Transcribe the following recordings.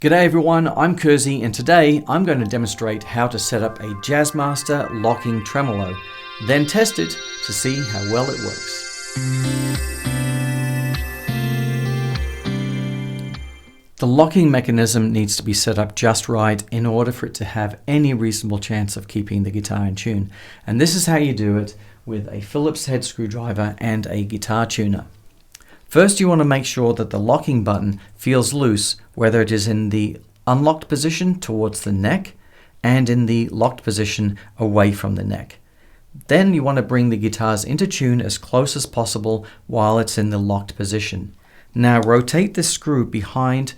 G'day everyone, I'm Kersey and today I'm going to demonstrate how to set up a Jazzmaster locking tremolo, then test it to see how well it works. The locking mechanism needs to be set up just right in order for it to have any reasonable chance of keeping the guitar in tune. And this is how you do it with a Phillips head screwdriver and a guitar tuner. First, you want to make sure that the locking button feels loose, whether it is in the unlocked position towards the neck and in the locked position away from the neck. Then you want to bring the guitars into tune as close as possible while it's in the locked position. Now rotate the screw behind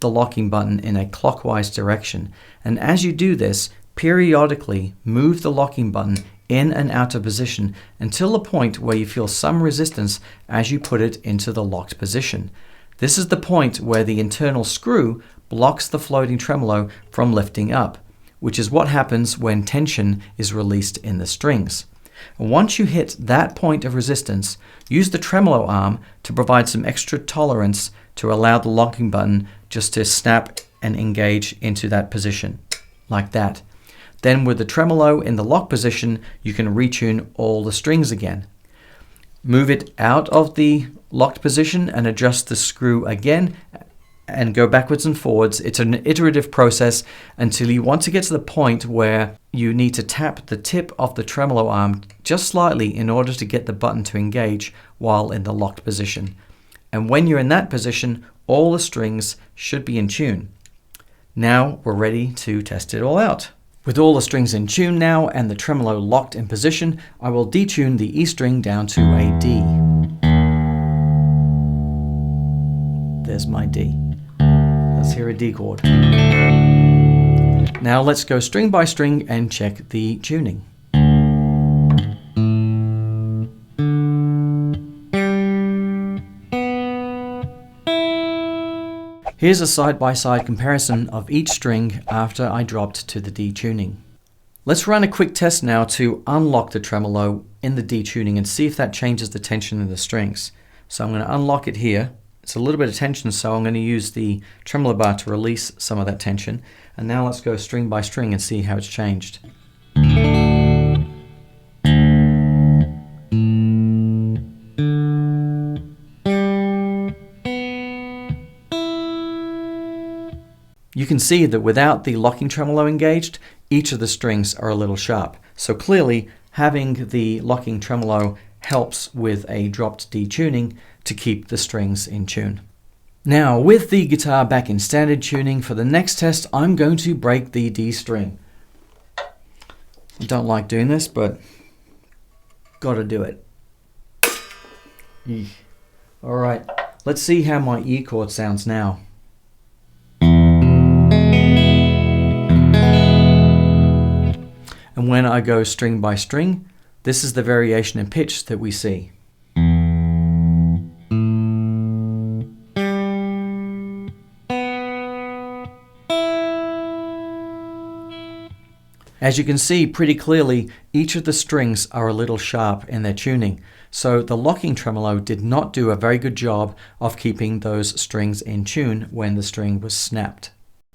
the locking button in a clockwise direction, and as you do this, periodically move the locking button in and out of position until the point where you feel some resistance as you put it into the locked position. This is the point where the internal screw blocks the floating tremolo from lifting up, which is what happens when tension is released in the strings. Once you hit that point of resistance, use the tremolo arm to provide some extra tolerance to allow the locking button just to snap and engage into that position, like that. Then with the tremolo in the lock position, you can retune all the strings again. Move it out of the locked position and adjust the screw again and go backwards and forwards. It's an iterative process until you want to get to the point where you need to tap the tip of the tremolo arm just slightly in order to get the button to engage while in the locked position. And when you're in that position, all the strings should be in tune. Now we're ready to test it all out. With all the strings in tune now and the tremolo locked in position, I will detune the E string down to a D. There's my D. Let's hear a D chord. Now let's go string by string and check the tuning. Here's a side-by-side comparison of each string after I dropped to the D tuning. Let's run a quick test now to unlock the tremolo in the D tuning and see if that changes the tension in the strings. So I'm going to unlock it here. It's a little bit of tension, so I'm going to use the tremolo bar to release some of that tension. And now let's go string by string and see how it's changed. You can see that without the locking tremolo engaged, each of the strings are a little sharp. So clearly, having the locking tremolo helps with a dropped D tuning to keep the strings in tune. Now, with the guitar back in standard tuning, for the next test, I'm going to break the D string. I don't like doing this, but gotta do it. All right, let's see how my E chord sounds now. And when I go string by string, this is the variation in pitch that we see. As you can see pretty clearly, each of the strings are a little sharp in their tuning. So the locking tremolo did not do a very good job of keeping those strings in tune when the string was snapped.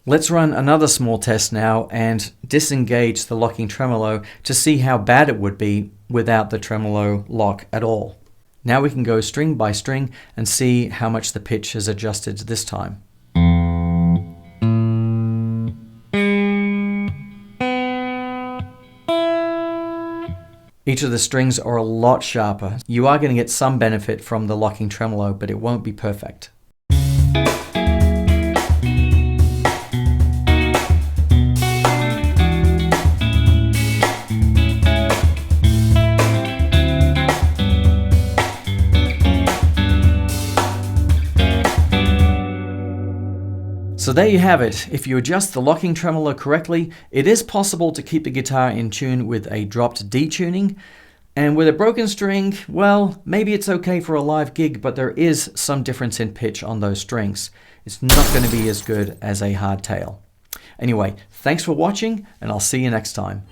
Let's run another small test now and disengage the locking tremolo to see how bad it would be without the tremolo lock at all. Now we can go string by string and see how much the pitch has adjusted this time. Each of the strings are a lot sharper. You are going to get some benefit from the locking tremolo, but it won't be perfect. So there you have it. If you adjust the locking tremolo correctly, it is possible to keep the guitar in tune with a dropped D tuning. And with a broken string, well, maybe it's okay for a live gig, but there is some difference in pitch on those strings. It's not going to be as good as a hardtail. Anyway, thanks for watching, and I'll see you next time.